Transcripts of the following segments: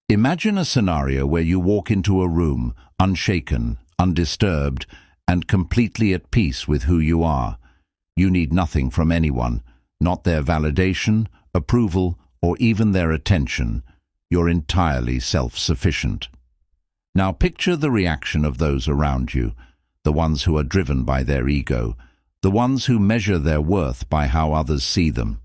Imagine a scenario where you walk into a room, unshaken, undisturbed, and completely at peace with who you are. You need nothing from anyone, not their validation, approval, or even their attention. You're entirely self-sufficient. Now picture the reaction of those around you, the ones who are driven by their ego, the ones who measure their worth by how others see them.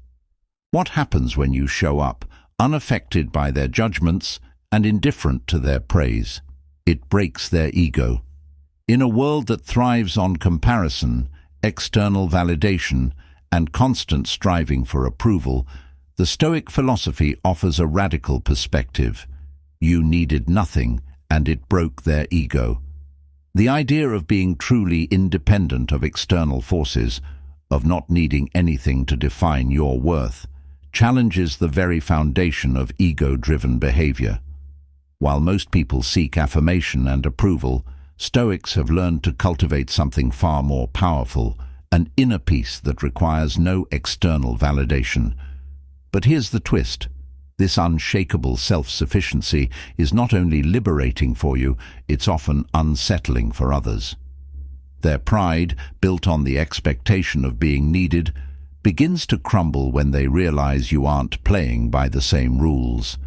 What happens when you show up, unaffected by their judgments and indifferent to their praise? It breaks their ego. In a world that thrives on comparison, external validation, and constant striving for approval, the Stoic philosophy offers a radical perspective. You needed nothing, and it broke their ego. The idea of being truly independent of external forces, of not needing anything to define your worth, challenges the very foundation of ego-driven behavior. While most people seek affirmation and approval, Stoics have learned to cultivate something far more powerful, an inner peace that requires no external validation. But here's the twist. This unshakable self-sufficiency is not only liberating for you, it's often unsettling for others. Their pride, built on the expectation of being needed, begins to crumble when they realize you aren't playing by the same rules.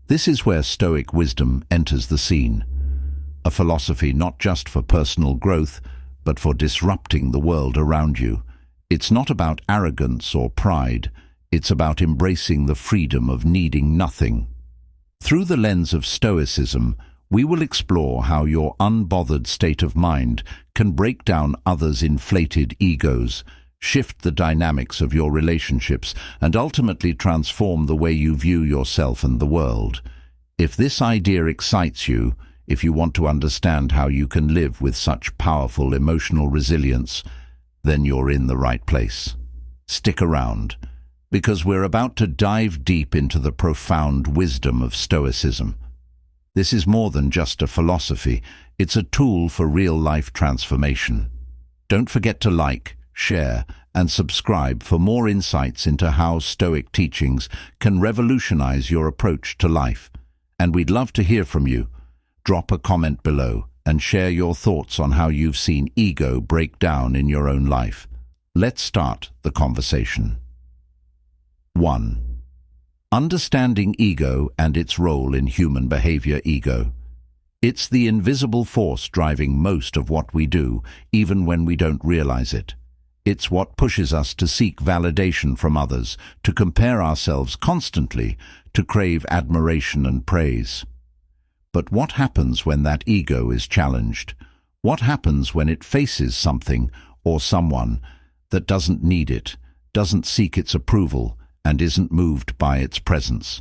This is where Stoic wisdom enters the scene. A philosophy not just for personal growth, but for disrupting the world around you. It's not about arrogance or pride. It's about embracing the freedom of needing nothing. Through the lens of Stoicism, we will explore how your unbothered state of mind can break down others' inflated egos, shift the dynamics of your relationships, and ultimately transform the way you view yourself and the world. If this idea excites you, if you want to understand how you can live with such powerful emotional resilience, then you're in the right place. Stick around, because we're about to dive deep into the profound wisdom of Stoicism. This is more than just a philosophy, it's a tool for real-life transformation. Don't forget to like, share, and subscribe for more insights into how Stoic teachings can revolutionize your approach to life. And we'd love to hear from you. Drop a comment below and share your thoughts on how you've seen ego break down in your own life. Let's start the conversation. 1. Understanding ego and its role in human behavior. Ego. It's the invisible force driving most of what we do, even when we don't realize it. It's what pushes us to seek validation from others, to compare ourselves constantly, to crave admiration and praise. But what happens when that ego is challenged? What happens when it faces something or someone that doesn't need it, doesn't seek its approval, and isn't moved by its presence?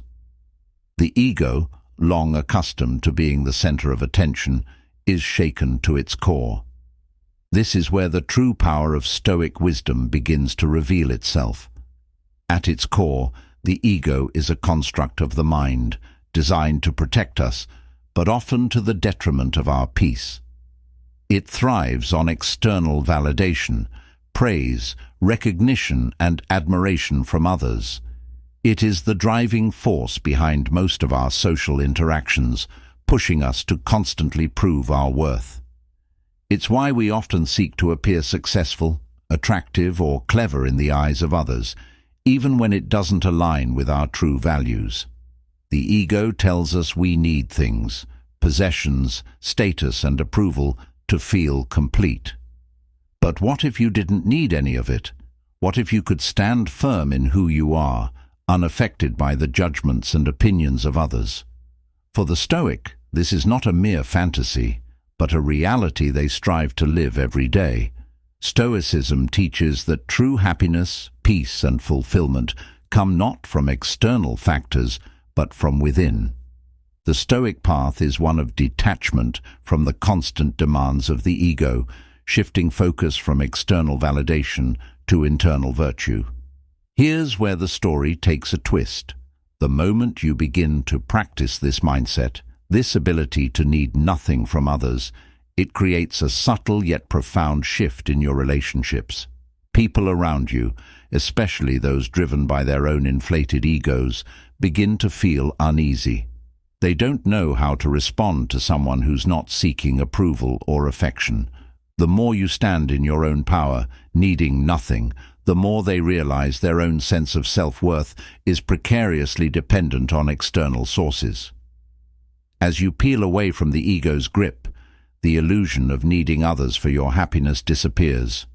The ego, long accustomed to being the center of attention, is shaken to its core. This is where the true power of Stoic wisdom begins to reveal itself. At its core, the ego is a construct of the mind, designed to protect us, but often to the detriment of our peace. It thrives on external validation, praise, recognition, and admiration from others. It is the driving force behind most of our social interactions, pushing us to constantly prove our worth. It's why we often seek to appear successful, attractive, or clever in the eyes of others, even when it doesn't align with our true values. The ego tells us we need things, possessions, status, and approval to feel complete. But what if you didn't need any of it? What if you could stand firm in who you are, unaffected by the judgments and opinions of others? For the Stoic, this is not a mere fantasy, but a reality they strive to live every day. Stoicism teaches that true happiness, peace, and fulfillment come not from external factors, but from within. The Stoic path is one of detachment from the constant demands of the ego, shifting focus from external validation to internal virtue. Here's where the story takes a twist. The moment you begin to practice this mindset, this ability to need nothing from others, it creates a subtle yet profound shift in your relationships. People around you, especially those driven by their own inflated egos, begin to feel uneasy. They don't know how to respond to someone who's not seeking approval or affection. The more you stand in your own power, needing nothing, the more they realize their own sense of self-worth is precariously dependent on external sources. As you peel away from the ego's grip, the illusion of needing others for your happiness disappears.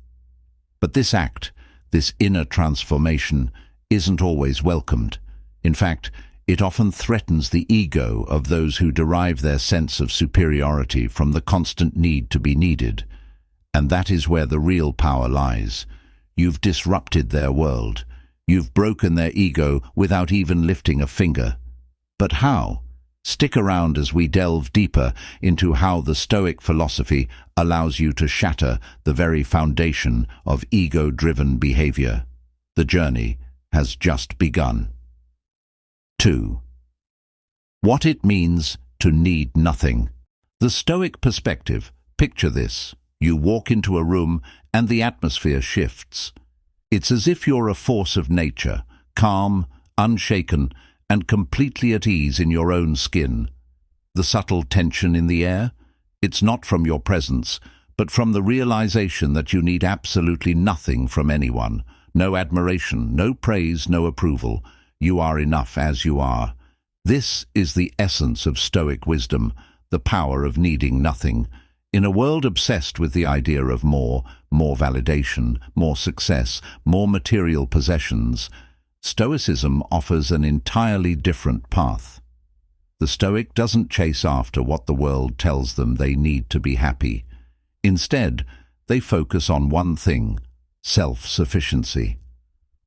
But this act, this inner transformation, isn't always welcomed. In fact, it often threatens the ego of those who derive their sense of superiority from the constant need to be needed. And that is where the real power lies. You've disrupted their world. You've broken their ego without even lifting a finger. But how? Stick around as we delve deeper into how the Stoic philosophy allows you to shatter the very foundation of ego-driven behavior. The journey has just begun. 2. What it means to need nothing. The Stoic perspective. Picture this. You walk into a room and the atmosphere shifts. It's as if you're a force of nature, calm, unshaken, and completely at ease in your own skin. The subtle tension in the air? It's not from your presence, but from the realization that you need absolutely nothing from anyone. No admiration, no praise, no approval. You are enough as you are. This is the essence of Stoic wisdom, the power of needing nothing. In a world obsessed with the idea of more validation, more success, more material possessions, Stoicism offers an entirely different path. The Stoic doesn't chase after what the world tells them they need to be happy. Instead, they focus on one thing: self-sufficiency.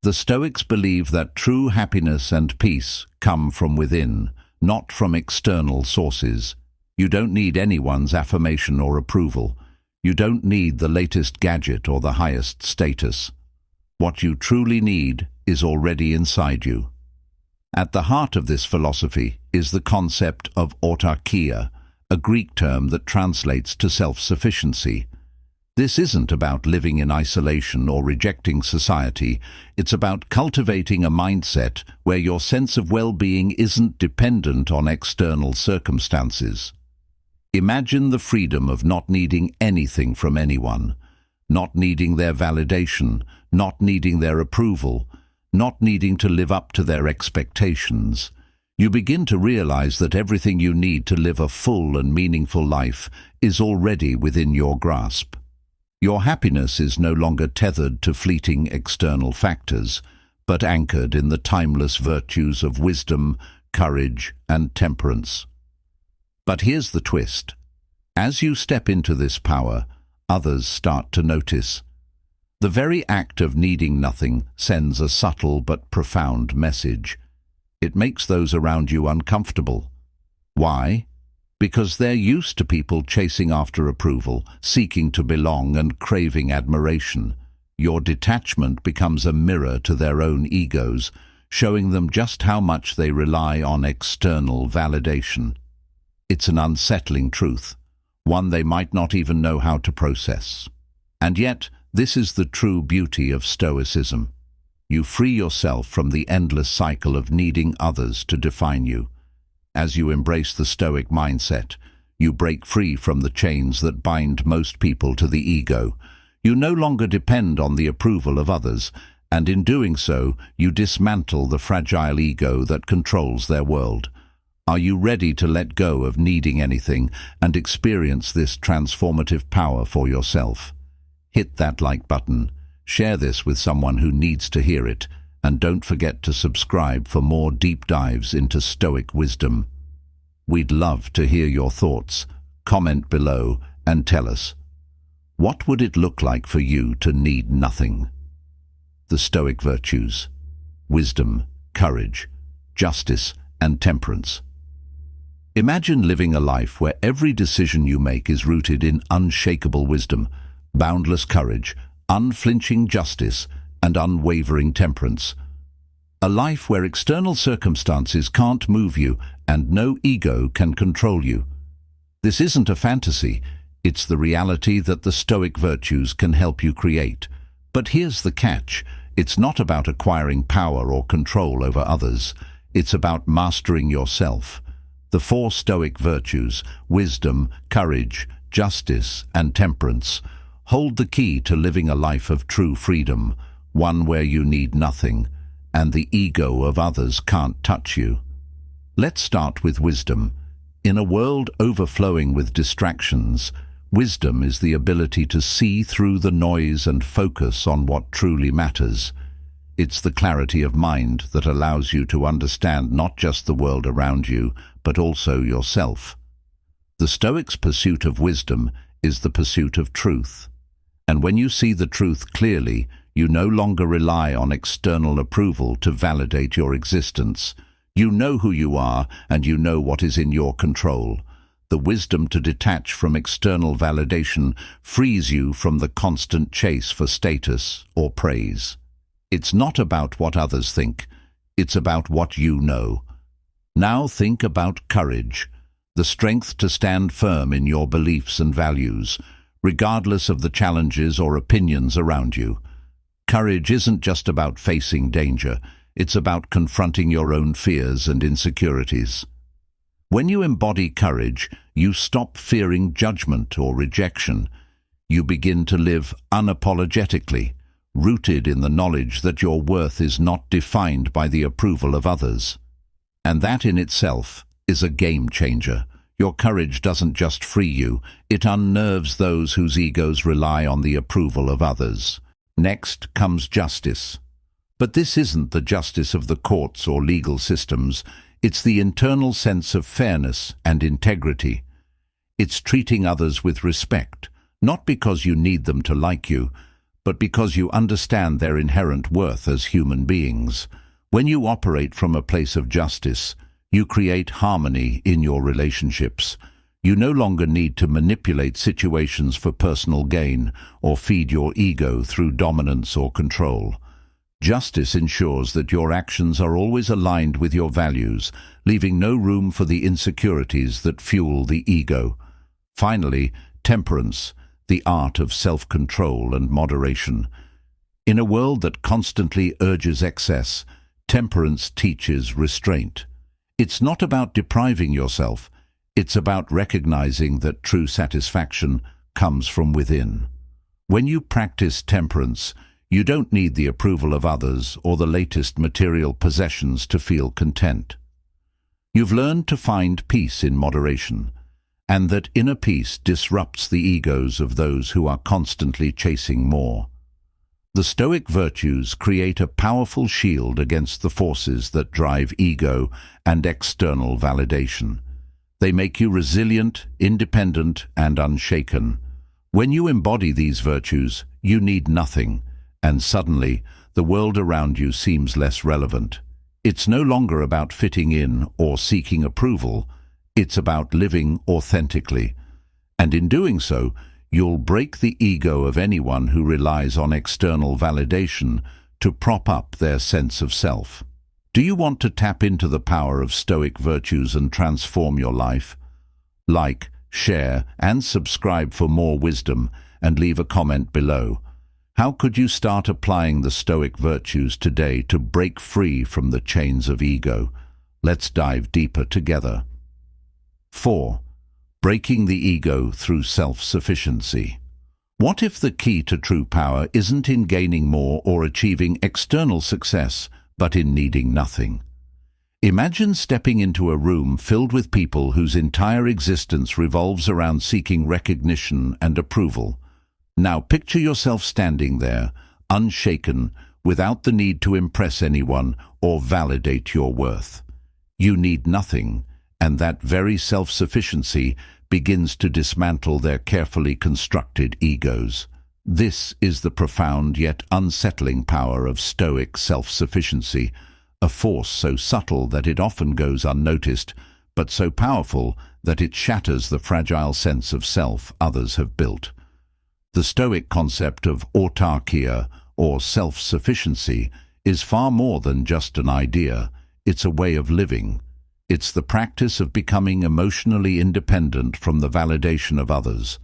The Stoics believe that true happiness and peace come from within, not from external sources. You don't need anyone's affirmation or approval. You don't need the latest gadget or the highest status. What you truly need is already inside you. At the heart of this philosophy is the concept of autarkia, a Greek term that translates to self-sufficiency. This isn't about living in isolation or rejecting society. It's about cultivating a mindset where your sense of well-being isn't dependent on external circumstances. Imagine the freedom of not needing anything from anyone, not needing their validation, not needing their approval, not needing to live up to their expectations. You begin to realize that everything you need to live a full and meaningful life is already within your grasp. Your happiness is no longer tethered to fleeting external factors, but anchored in the timeless virtues of wisdom, courage, and temperance. But here's the twist. As you step into this power, others start to notice. The very act of needing nothing sends a subtle but profound message. It makes those around you uncomfortable. Why? Because they're used to people chasing after approval, seeking to belong and craving admiration. Your detachment becomes a mirror to their own egos, showing them just how much they rely on external validation. It's an unsettling truth, one they might not even know how to process. And yet, this is the true beauty of Stoicism. You free yourself from the endless cycle of needing others to define you. As you embrace the Stoic mindset, you break free from the chains that bind most people to the ego. You no longer depend on the approval of others, and in doing so, you dismantle the fragile ego that controls their world. Are you ready to let go of needing anything and experience this transformative power for yourself? Hit that like button, share this with someone who needs to hear it, and don't forget to subscribe for more deep dives into Stoic wisdom. We'd love to hear your thoughts. Comment below and tell us, what would it look like for you to need nothing? The Stoic virtues: wisdom, courage, justice, and temperance. Imagine living a life where every decision you make is rooted in unshakable wisdom, boundless courage, unflinching justice, and unwavering temperance. A life where external circumstances can't move you and no ego can control you. This isn't a fantasy, it's the reality that the Stoic virtues can help you create. But here's the catch: it's not about acquiring power or control over others. It's about mastering yourself. The four Stoic virtues, wisdom, courage, justice, and temperance, hold the key to living a life of true freedom, one where you need nothing, and the ego of others can't touch you. Let's start with wisdom. In a world overflowing with distractions, wisdom is the ability to see through the noise and focus on what truly matters. It's the clarity of mind that allows you to understand not just the world around you, but also yourself. The Stoics' pursuit of wisdom is the pursuit of truth. And when you see the truth clearly, you no longer rely on external approval to validate your existence. You know who you are, and you know what is in your control. The wisdom to detach from external validation frees you from the constant chase for status or praise. It's not about what others think, it's about what you know. Now think about courage, the strength to stand firm in your beliefs and values, regardless of the challenges or opinions around you. Courage isn't just about facing danger, it's about confronting your own fears and insecurities. When you embody courage, you stop fearing judgment or rejection. You begin to live unapologetically, rooted in the knowledge that your worth is not defined by the approval of others. And that in itself is a game changer. Your courage doesn't just free you, it unnerves those whose egos rely on the approval of others. Next comes justice. But this isn't the justice of the courts or legal systems, it's the internal sense of fairness and integrity. It's treating others with respect, not because you need them to like you, but because you understand their inherent worth as human beings. When you operate from a place of justice, you create harmony in your relationships. You no longer need to manipulate situations for personal gain or feed your ego through dominance or control. Justice ensures that your actions are always aligned with your values, leaving no room for the insecurities that fuel the ego. Finally, temperance, the art of self-control and moderation. In a world that constantly urges excess, temperance teaches restraint. It's not about depriving yourself, it's about recognizing that true satisfaction comes from within. When you practice temperance, you don't need the approval of others or the latest material possessions to feel content. You've learned to find peace in moderation, and that inner peace disrupts the egos of those who are constantly chasing more. The Stoic virtues create a powerful shield against the forces that drive ego and external validation. They make you resilient, independent, and unshaken. When you embody these virtues, you need nothing, and suddenly the world around you seems less relevant. It's no longer about fitting in or seeking approval. It's about living authentically. And in doing so, you'll break the ego of anyone who relies on external validation to prop up their sense of self. Do you want to tap into the power of Stoic virtues and transform your life? Like, share, and subscribe for more wisdom, and leave a comment below. How could you start applying the Stoic virtues today to break free from the chains of ego? Let's dive deeper together. 4. Breaking the ego through self-sufficiency. What if the key to true power isn't in gaining more or achieving external success, but in needing nothing? Imagine stepping into a room filled with people whose entire existence revolves around seeking recognition and approval. Now picture yourself standing there, unshaken, without the need to impress anyone or validate your worth. You need nothing, and that very self-sufficiency begins to dismantle their carefully constructed egos. This is the profound yet unsettling power of Stoic self-sufficiency, a force so subtle that it often goes unnoticed, but so powerful that it shatters the fragile sense of self others have built. The Stoic concept of autarkia, or self-sufficiency, is far more than just an idea. It's a way of living. It's the practice of becoming emotionally independent from the validation of others.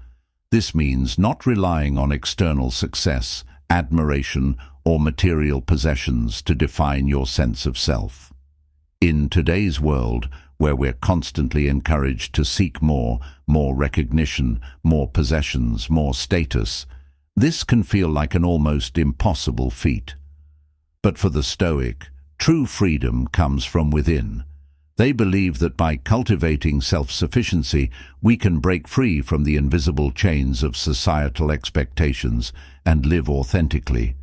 This means not relying on external success, admiration, or material possessions to define your sense of self. In today's world, where we're constantly encouraged to seek more recognition, more possessions, more status. This can feel like an almost impossible feat. But for the Stoic, true freedom comes from within. They believe that by cultivating self-sufficiency, we can break free from the invisible chains of societal expectations and live authentically.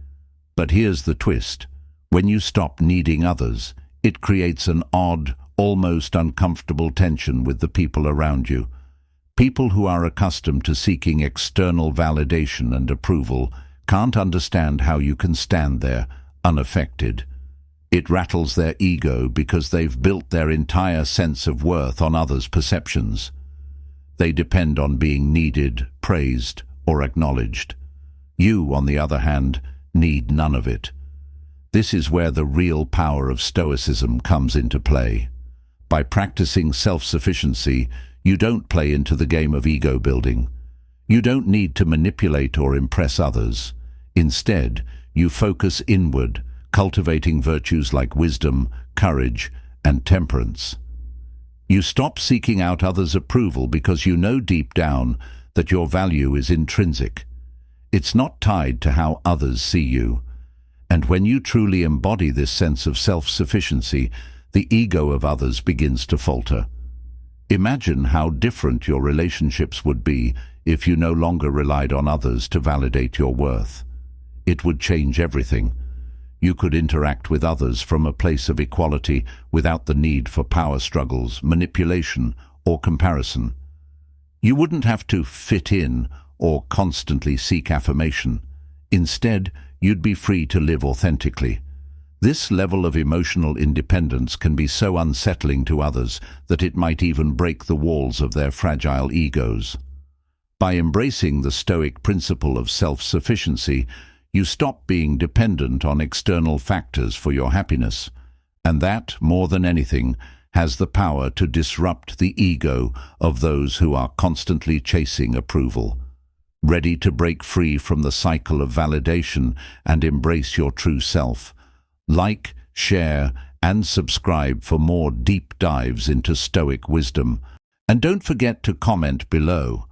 But here's the twist. When you stop needing others, it creates an odd, almost uncomfortable tension with the people around you. People who are accustomed to seeking external validation and approval can't understand how you can stand there, unaffected. It rattles their ego because they've built their entire sense of worth on others' perceptions. They depend on being needed, praised, or acknowledged. You, on the other hand, need none of it. This is where the real power of Stoicism comes into play. By practicing self-sufficiency, you don't play into the game of ego building. You don't need to manipulate or impress others. Instead, you focus inward, cultivating virtues like wisdom, courage, and temperance. You stop seeking out others' approval because you know deep down that your value is intrinsic. It's not tied to how others see you. And when you truly embody this sense of self-sufficiency, the ego of others begins to falter. Imagine how different your relationships would be if you no longer relied on others to validate your worth. It would change everything. You could interact with others from a place of equality without the need for power struggles, manipulation, or comparison. You wouldn't have to fit in or constantly seek affirmation. Instead, you'd be free to live authentically. This level of emotional independence can be so unsettling to others that it might even break the walls of their fragile egos. By embracing the Stoic principle of self-sufficiency, you stop being dependent on external factors for your happiness, and that, more than anything, has the power to disrupt the ego of those who are constantly chasing approval. Ready to break free from the cycle of validation and embrace your true self? Like, share, and subscribe for more deep dives into Stoic wisdom. And don't forget to comment below.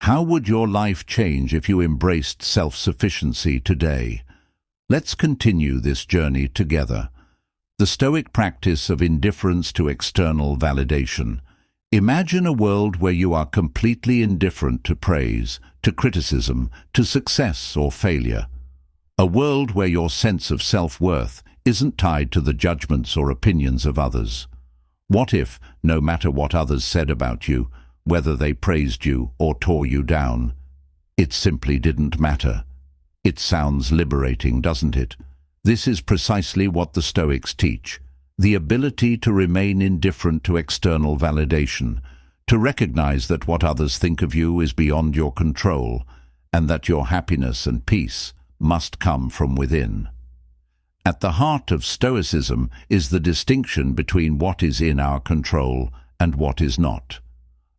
How would your life change if you embraced self-sufficiency today? Let's continue this journey together. The Stoic practice of indifference to external validation. Imagine a world where you are completely indifferent to praise, to criticism, to success or failure. A world where your sense of self-worth isn't tied to the judgments or opinions of others. What if, no matter what others said about you, whether they praised you or tore you down, it simply didn't matter? It sounds liberating, doesn't it? This is precisely what the Stoics teach: the ability to remain indifferent to external validation, to recognize that what others think of you is beyond your control, and that your happiness and peace must come from within. At the heart of Stoicism is the distinction between what is in our control and what is not.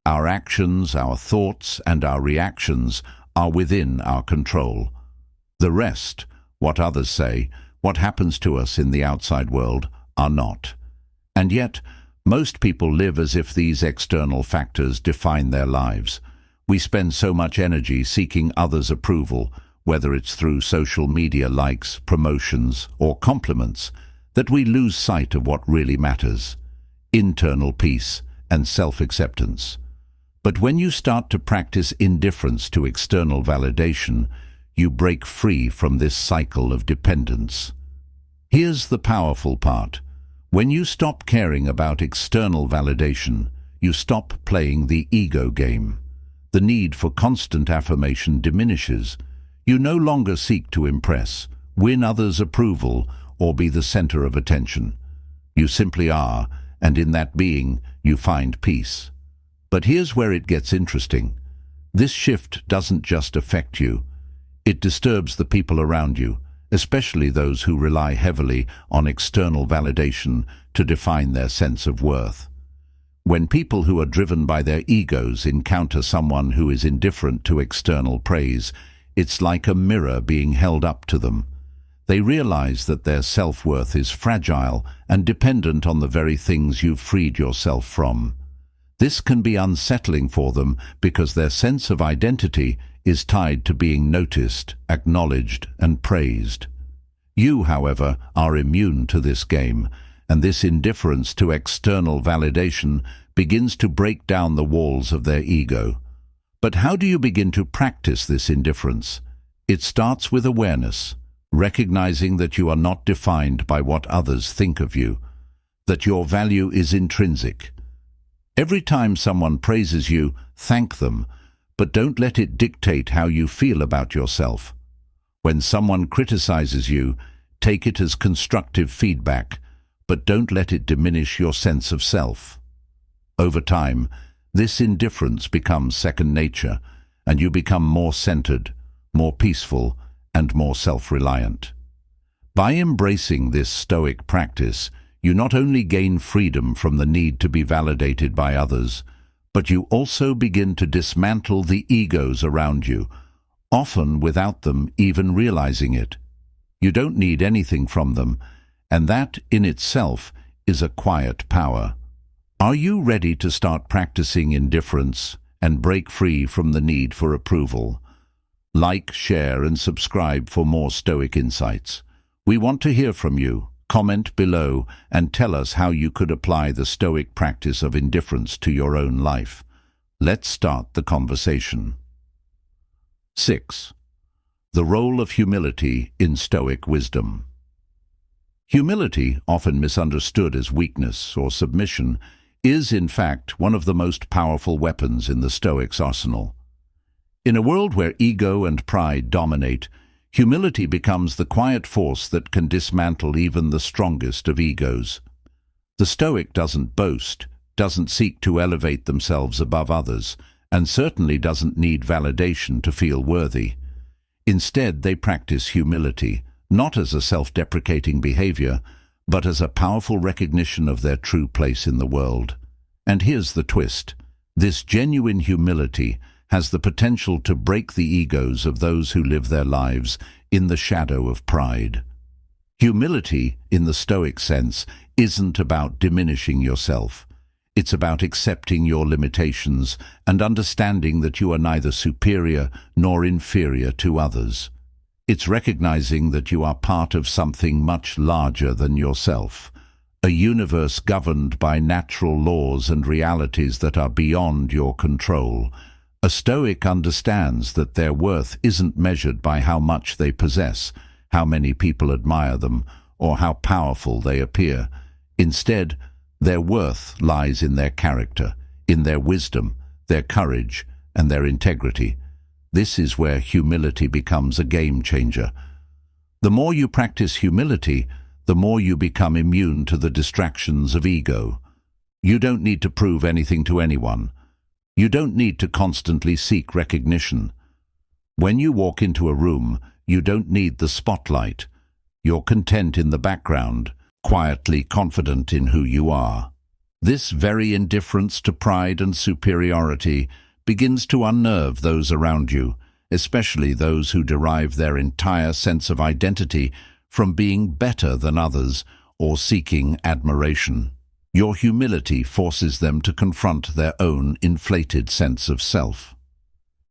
Our actions, our thoughts, and our reactions are within our control. The rest, what others say, what happens to us in the outside world, are not. And yet, most people live as if these external factors define their lives. We spend so much energy seeking others' approval, whether it's through social media likes, promotions, or compliments, that we lose sight of what really matters: internal peace and self-acceptance. But when you start to practice indifference to external validation, you break free from this cycle of dependence. Here's the powerful part. When you stop caring about external validation, you stop playing the ego game. The need for constant affirmation diminishes. You no longer seek to impress, win others' approval, or be the center of attention. You simply are, and in that being, you find peace. But here's where it gets interesting. This shift doesn't just affect you. It disturbs the people around you, especially those who rely heavily on external validation to define their sense of worth. When people who are driven by their egos encounter someone who is indifferent to external praise, it's like a mirror being held up to them. They realize that their self-worth is fragile and dependent on the very things you've freed yourself from. This can be unsettling for them because their sense of identity is tied to being noticed, acknowledged, and praised. You, however, are immune to this game, and this indifference to external validation begins to break down the walls of their ego. But how do you begin to practice this indifference? It starts with awareness, recognizing that you are not defined by what others think of you, that your value is intrinsic. Every time someone praises you, thank them, but don't let it dictate how you feel about yourself. When someone criticizes you, take it as constructive feedback, but don't let it diminish your sense of self. Over time, this indifference becomes second nature, and you become more centered, more peaceful, and more self-reliant. By embracing this Stoic practice, you not only gain freedom from the need to be validated by others, but you also begin to dismantle the egos around you, often without them even realizing it. You don't need anything from them, and that in itself is a quiet power. Are you ready to start practicing indifference and break free from the need for approval? Like, share, and subscribe for more Stoic insights. We want to hear from you. Comment below and tell us how you could apply the Stoic practice of indifference to your own life. Let's start the conversation. 6. The role of humility in Stoic wisdom. Humility, often misunderstood as weakness or submission, is in fact one of the most powerful weapons in the Stoics' arsenal. In a world where ego and pride dominate, humility becomes the quiet force that can dismantle even the strongest of egos. The Stoic doesn't boast, doesn't seek to elevate themselves above others, and certainly doesn't need validation to feel worthy. Instead, they practice humility, not as a self-deprecating behavior, but as a powerful recognition of their true place in the world. And here's the twist. This genuine humility has the potential to break the egos of those who live their lives in the shadow of pride. Humility, in the Stoic sense, isn't about diminishing yourself. It's about accepting your limitations and understanding that you are neither superior nor inferior to others. It's recognizing that you are part of something much larger than yourself, a universe governed by natural laws and realities that are beyond your control. A Stoic understands that their worth isn't measured by how much they possess, how many people admire them, or how powerful they appear. Instead, their worth lies in their character, in their wisdom, their courage, and their integrity. This is where humility becomes a game changer. The more you practice humility, the more you become immune to the distractions of ego. You don't need to prove anything to anyone. You don't need to constantly seek recognition. When you walk into a room, you don't need the spotlight. You're content in the background, quietly confident in who you are. This very indifference to pride and superiority begins to unnerve those around you, especially those who derive their entire sense of identity from being better than others or seeking admiration. Your humility forces them to confront their own inflated sense of self.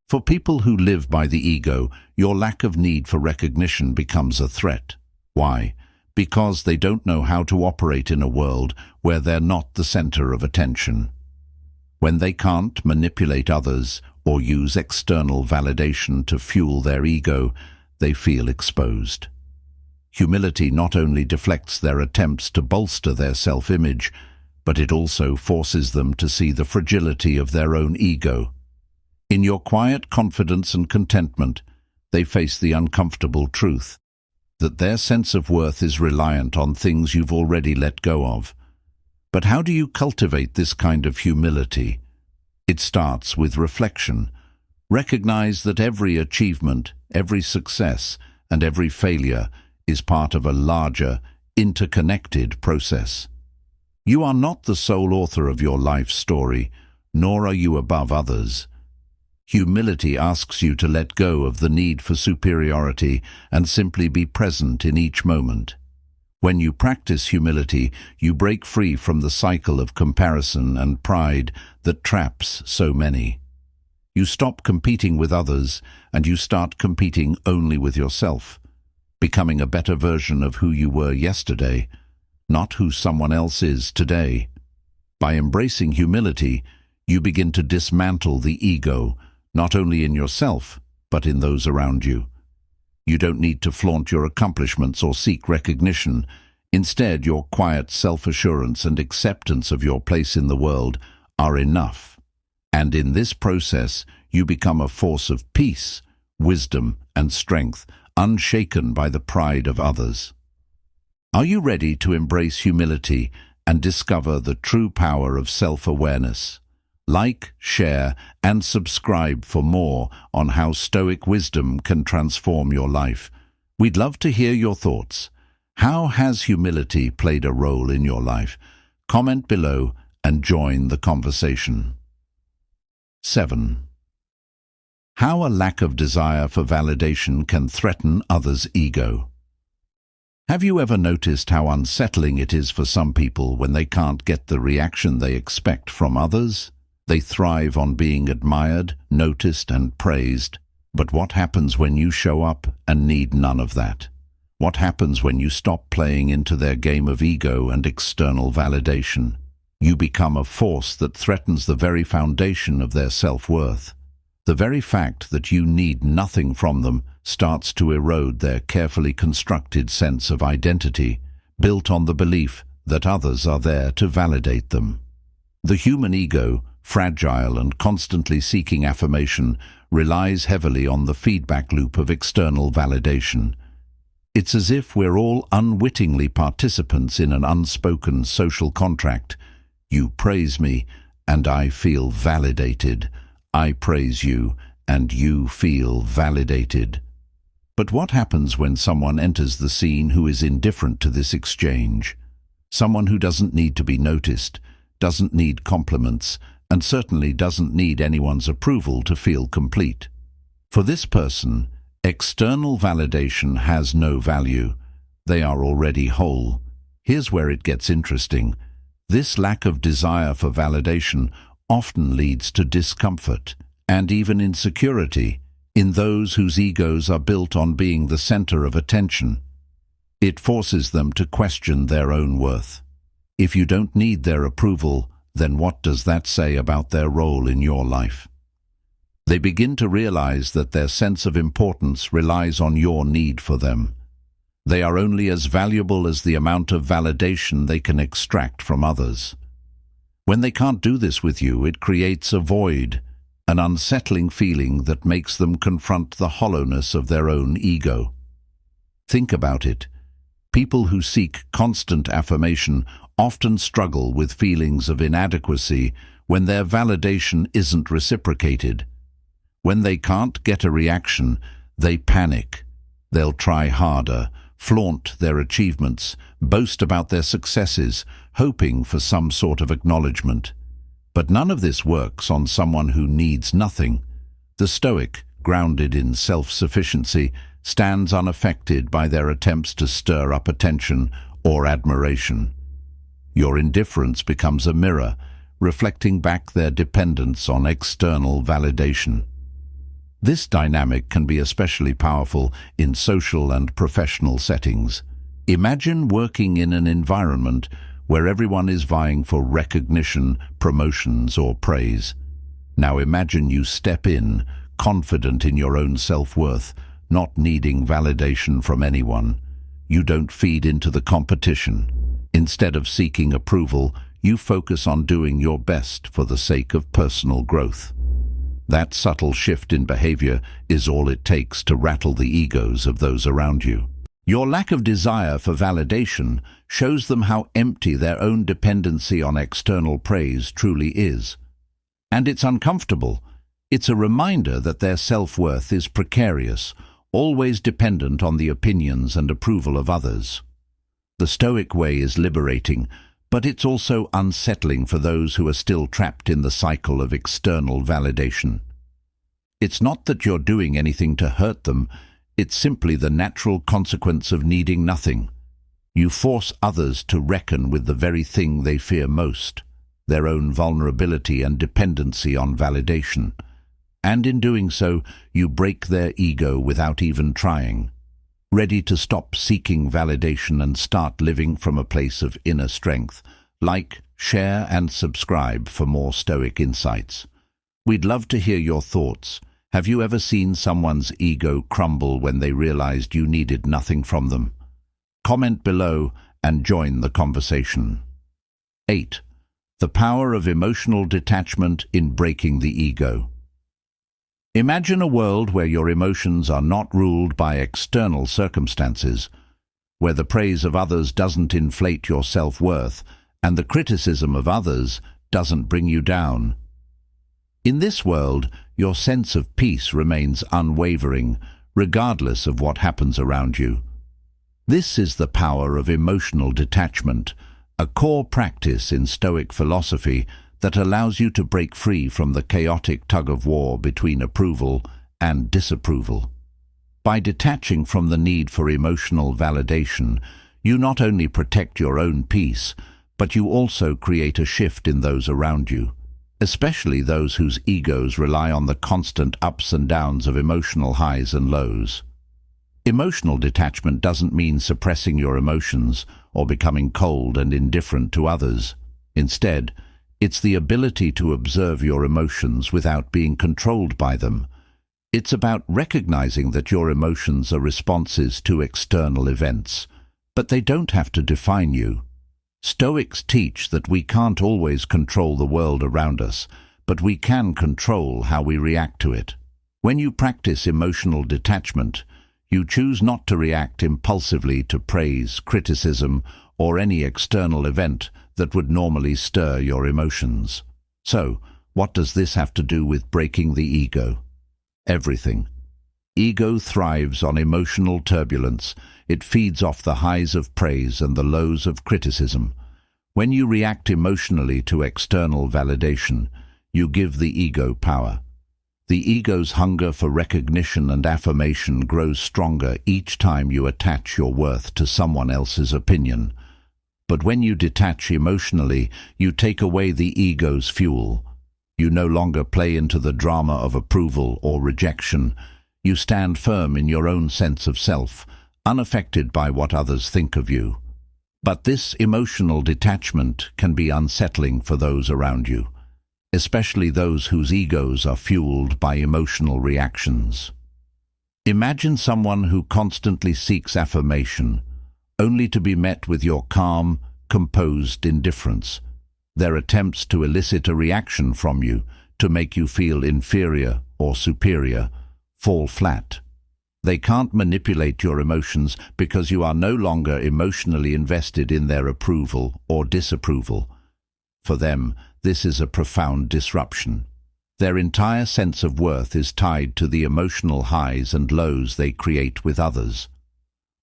For people who live by the ego, your lack of need for recognition becomes a threat. Why? Because they don't know how to operate in a world where they're not the center of attention. When they can't manipulate others or use external validation to fuel their ego, they feel exposed. Humility not only deflects their attempts to bolster their self-image, but it also forces them to see the fragility of their own ego. In your quiet confidence and contentment, they face the uncomfortable truth that their sense of worth is reliant on things you've already let go of. But how do you cultivate this kind of humility? It starts with reflection. Recognize that every achievement, every success, and every failure is part of a larger, interconnected process. You are not the sole author of your life story, nor are you above others. Humility asks you to let go of the need for superiority and simply be present in each moment. When you practice humility, you break free from the cycle of comparison and pride that traps so many. You stop competing with others and you start competing only with yourself, becoming a better version of who you were yesterday, not who someone else is today. By embracing humility, you begin to dismantle the ego, not only in yourself, but in those around you. You don't need to flaunt your accomplishments or seek recognition. Instead, your quiet self-assurance and acceptance of your place in the world are enough. And in this process, you become a force of peace, wisdom, and strength, unshaken by the pride of others. Are you ready to embrace humility and discover the true power of self-awareness? Like, share, and subscribe for more on how Stoic wisdom can transform your life. We'd love to hear your thoughts. How has humility played a role in your life? Comment below and join the conversation. 7. How a lack of desire for validation can threaten others' ego. Have you ever noticed how unsettling it is for some people when they can't get the reaction they expect from others? They thrive on being admired, noticed, and praised. But what happens when you show up and need none of that? What happens when you stop playing into their game of ego and external validation? You become a force that threatens the very foundation of their self-worth. The very fact that you need nothing from them starts to erode their carefully constructed sense of identity, built on the belief that others are there to validate them. The human ego, fragile and constantly seeking affirmation, relies heavily on the feedback loop of external validation. It's as if we're all unwittingly participants in an unspoken social contract. You praise me, and I feel validated. I praise you, and you feel validated. But what happens when someone enters the scene who is indifferent to this exchange? Someone who doesn't need to be noticed, doesn't need compliments, and certainly doesn't need anyone's approval to feel complete. For this person, external validation has no value. They are already whole. Here's where it gets interesting. This lack of desire for validation often leads to discomfort and even insecurity in those whose egos are built on being the center of attention. It forces them to question their own worth. If you don't need their approval, then what does that say about their role in your life? They begin to realize that their sense of importance relies on your need for them. They are only as valuable as the amount of validation they can extract from others. When they can't do this with you, it creates a void, an unsettling feeling that makes them confront the hollowness of their own ego. Think about it. People who seek constant affirmation often struggle with feelings of inadequacy when their validation isn't reciprocated. When they can't get a reaction, they panic. They'll try harder, flaunt their achievements, boast about their successes, hoping for some sort of acknowledgement. But none of this works on someone who needs nothing. The Stoic, grounded in self-sufficiency, stands unaffected by their attempts to stir up attention or admiration. Your indifference becomes a mirror, reflecting back their dependence on external validation. This dynamic can be especially powerful in social and professional settings. Imagine working in an environment where everyone is vying for recognition, promotions, or praise. Now imagine you step in, confident in your own self-worth, not needing validation from anyone. You don't feed into the competition. Instead of seeking approval, you focus on doing your best for the sake of personal growth. That subtle shift in behavior is all it takes to rattle the egos of those around you. Your lack of desire for validation shows them how empty their own dependency on external praise truly is. And it's uncomfortable. It's a reminder that their self-worth is precarious, always dependent on the opinions and approval of others. The Stoic way is liberating, but it's also unsettling for those who are still trapped in the cycle of external validation. It's not that you're doing anything to hurt them, it's simply the natural consequence of needing nothing. You force others to reckon with the very thing they fear most, their own vulnerability and dependency on validation. And in doing so, you break their ego without even trying. Ready to stop seeking validation and start living from a place of inner strength. Like, share and subscribe for more Stoic insights. We'd love to hear your thoughts. Have you ever seen someone's ego crumble when they realized you needed nothing from them? Comment below and join the conversation. 8. The power of emotional detachment in breaking the ego. Imagine a world where your emotions are not ruled by external circumstances, where the praise of others doesn't inflate your self-worth and the criticism of others doesn't bring you down. In this world, your sense of peace remains unwavering, regardless of what happens around you. This is the power of emotional detachment, a core practice in Stoic philosophy that allows you to break free from the chaotic tug-of-war between approval and disapproval. By detaching from the need for emotional validation, you not only protect your own peace, but you also create a shift in those around you, especially those whose egos rely on the constant ups and downs of emotional highs and lows. Emotional detachment doesn't mean suppressing your emotions or becoming cold and indifferent to others. Instead, it's the ability to observe your emotions without being controlled by them. It's about recognizing that your emotions are responses to external events, but they don't have to define you. Stoics teach that we can't always control the world around us, but we can control how we react to it. When you practice emotional detachment, you choose not to react impulsively to praise, criticism, or any external event that would normally stir your emotions. So, what does this have to do with breaking the ego? Everything. Ego thrives on emotional turbulence. It feeds off the highs of praise and the lows of criticism. When you react emotionally to external validation, you give the ego power. The ego's hunger for recognition and affirmation grows stronger each time you attach your worth to someone else's opinion. But when you detach emotionally, you take away the ego's fuel. You no longer play into the drama of approval or rejection. You stand firm in your own sense of self, unaffected by what others think of you. But this emotional detachment can be unsettling for those around you, especially those whose egos are fueled by emotional reactions. Imagine someone who constantly seeks affirmation, only to be met with your calm, composed indifference. Their attempts to elicit a reaction from you, to make you feel inferior or superior, fall flat. They can't manipulate your emotions because you are no longer emotionally invested in their approval or disapproval. For them, this is a profound disruption. Their entire sense of worth is tied to the emotional highs and lows they create with others.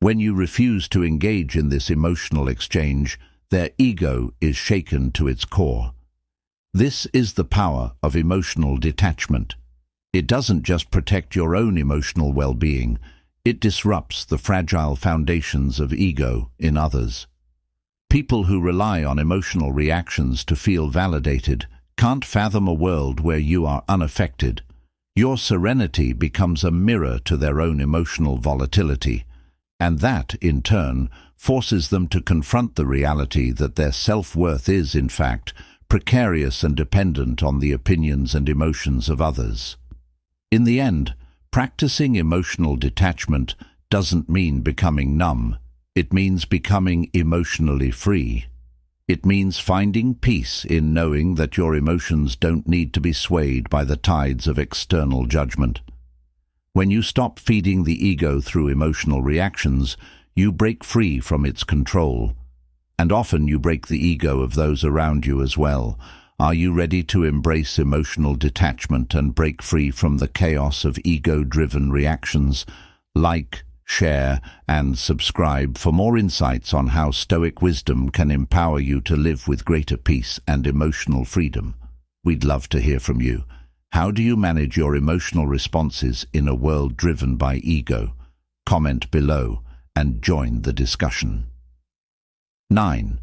When you refuse to engage in this emotional exchange, their ego is shaken to its core. This is the power of emotional detachment. It doesn't just protect your own emotional well-being, it disrupts the fragile foundations of ego in others. People who rely on emotional reactions to feel validated can't fathom a world where you are unaffected. Your serenity becomes a mirror to their own emotional volatility, and that, in turn, forces them to confront the reality that their self-worth is, in fact, precarious and dependent on the opinions and emotions of others. In the end, practicing emotional detachment doesn't mean becoming numb. It means becoming emotionally free. It means finding peace in knowing that your emotions don't need to be swayed by the tides of external judgment. When you stop feeding the ego through emotional reactions, you break free from its control. And often you break the ego of those around you as well. Are you ready to embrace emotional detachment and break free from the chaos of ego-driven reactions? Like, share, and subscribe for more insights on how Stoic wisdom can empower you to live with greater peace and emotional freedom. We'd love to hear from you. How do you manage your emotional responses in a world driven by ego? Comment below and join the discussion. 9.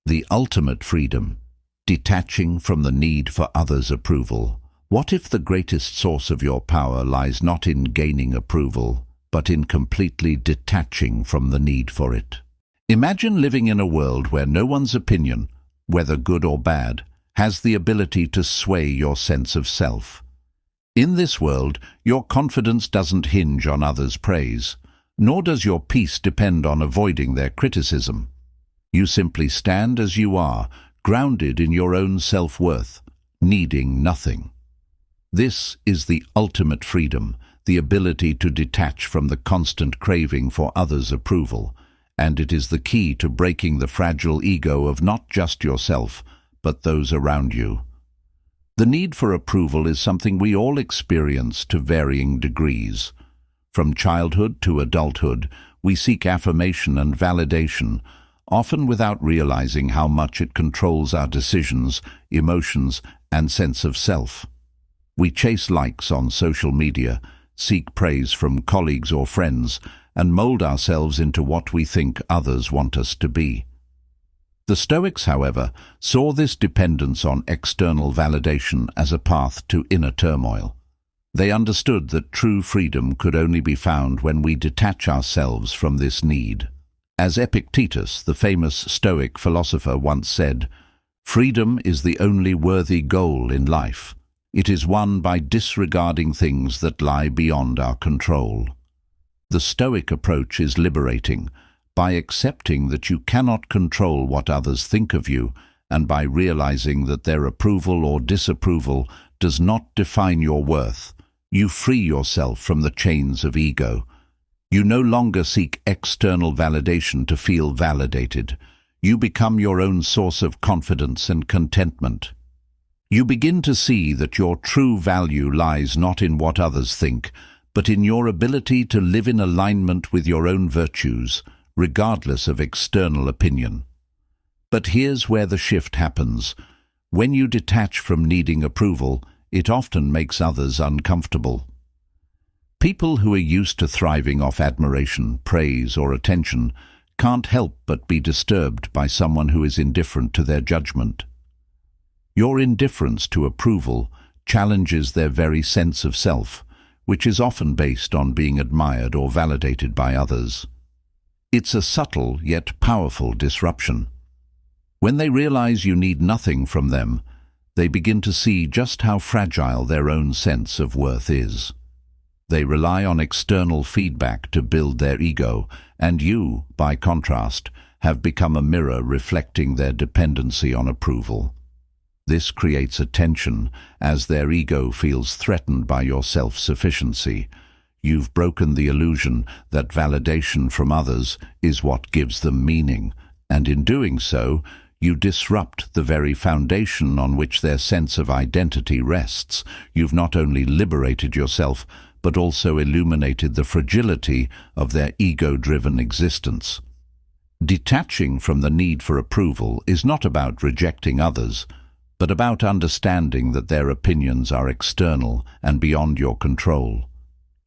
The ultimate freedom, detaching from the need for others' approval. What if the greatest source of your power lies not in gaining approval, but in completely detaching from the need for it? Imagine living in a world where no one's opinion, whether good or bad, has the ability to sway your sense of self. In this world, your confidence doesn't hinge on others' praise, nor does your peace depend on avoiding their criticism. You simply stand as you are, grounded in your own self-worth, needing nothing. This is the ultimate freedom, the ability to detach from the constant craving for others' approval, and it is the key to breaking the fragile ego of not just yourself, but those around you. The need for approval is something we all experience to varying degrees. From childhood to adulthood, we seek affirmation and validation, often without realizing how much it controls our decisions, emotions, and sense of self. We chase likes on social media, seek praise from colleagues or friends, and mold ourselves into what we think others want us to be. The Stoics, however, saw this dependence on external validation as a path to inner turmoil. They understood that true freedom could only be found when we detach ourselves from this need. As Epictetus, the famous Stoic philosopher, once said, "Freedom is the only worthy goal in life. It is won by disregarding things that lie beyond our control." The Stoic approach is liberating, by accepting that you cannot control what others think of you, and by realizing that their approval or disapproval does not define your worth. You free yourself from the chains of ego. You no longer seek external validation to feel validated. You become your own source of confidence and contentment. You begin to see that your true value lies not in what others think, but in your ability to live in alignment with your own virtues, regardless of external opinion. But here's where the shift happens. When you detach from needing approval, it often makes others uncomfortable. People who are used to thriving off admiration, praise, or attention can't help but be disturbed by someone who is indifferent to their judgment. Your indifference to approval challenges their very sense of self, which is often based on being admired or validated by others. It's a subtle yet powerful disruption. When they realize you need nothing from them, they begin to see just how fragile their own sense of worth is. They rely on external feedback to build their ego, and you, by contrast, have become a mirror reflecting their dependency on approval. This creates a tension as their ego feels threatened by your self-sufficiency. You've broken the illusion that validation from others is what gives them meaning, and in doing so, you disrupt the very foundation on which their sense of identity rests. You've not only liberated yourself, but also illuminated the fragility of their ego-driven existence. Detaching from the need for approval is not about rejecting others, but about understanding that their opinions are external and beyond your control.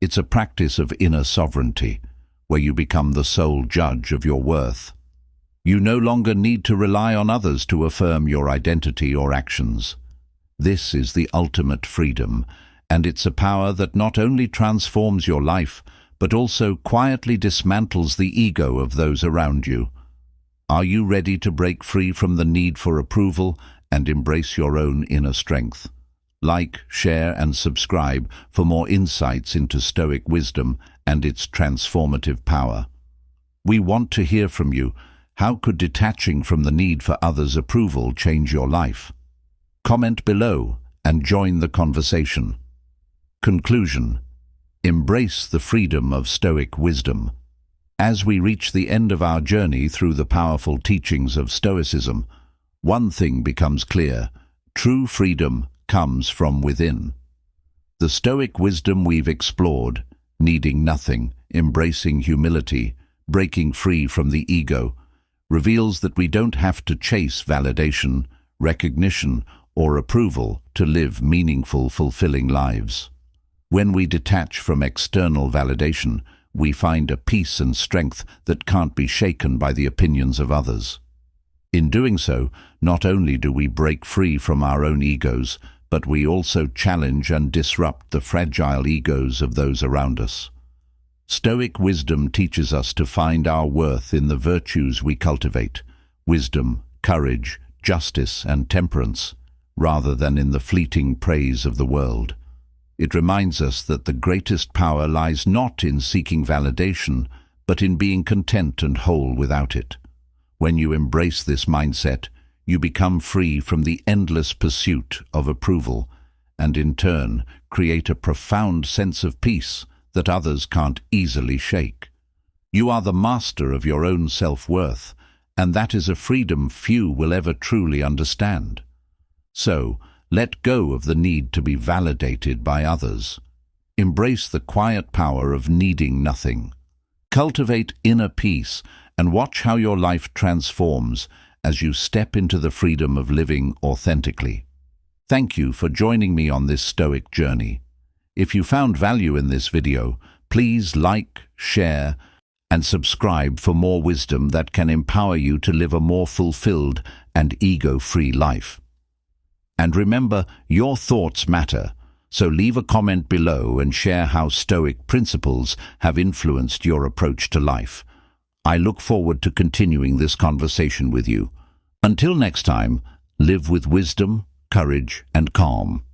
It's a practice of inner sovereignty, where you become the sole judge of your worth. You no longer need to rely on others to affirm your identity or actions. This is the ultimate freedom, and it's a power that not only transforms your life, but also quietly dismantles the ego of those around you. Are you ready to break free from the need for approval and embrace your own inner strength? Like, share, and subscribe for more insights into Stoic wisdom and its transformative power. We want to hear from you. How could detaching from the need for others' approval change your life? Comment below and join the conversation. Conclusion: embrace the freedom of Stoic wisdom. As we reach the end of our journey through the powerful teachings of Stoicism, one thing becomes clear: true freedom comes from within. The Stoic wisdom we've explored, needing nothing, embracing humility, breaking free from the ego, reveals that we don't have to chase validation, recognition, or approval to live meaningful, fulfilling lives. When we detach from external validation, we find a peace and strength that can't be shaken by the opinions of others. In doing so, not only do we break free from our own egos, but we also challenge and disrupt the fragile egos of those around us. Stoic wisdom teaches us to find our worth in the virtues we cultivate: wisdom, courage, justice, and temperance, rather than in the fleeting praise of the world. It reminds us that the greatest power lies not in seeking validation, but in being content and whole without it. When you embrace this mindset, you become free from the endless pursuit of approval, and in turn create a profound sense of peace that others can't easily shake. You are the master of your own self-worth, and that is a freedom few will ever truly understand. So, let go of the need to be validated by others. Embrace the quiet power of needing nothing. Cultivate inner peace and watch how your life transforms as you step into the freedom of living authentically. Thank you for joining me on this Stoic journey. If you found value in this video, please like, share, and subscribe for more wisdom that can empower you to live a more fulfilled and ego-free life. And remember, your thoughts matter, so leave a comment below and share how Stoic principles have influenced your approach to life. I look forward to continuing this conversation with you. Until next time, live with wisdom, courage, and calm.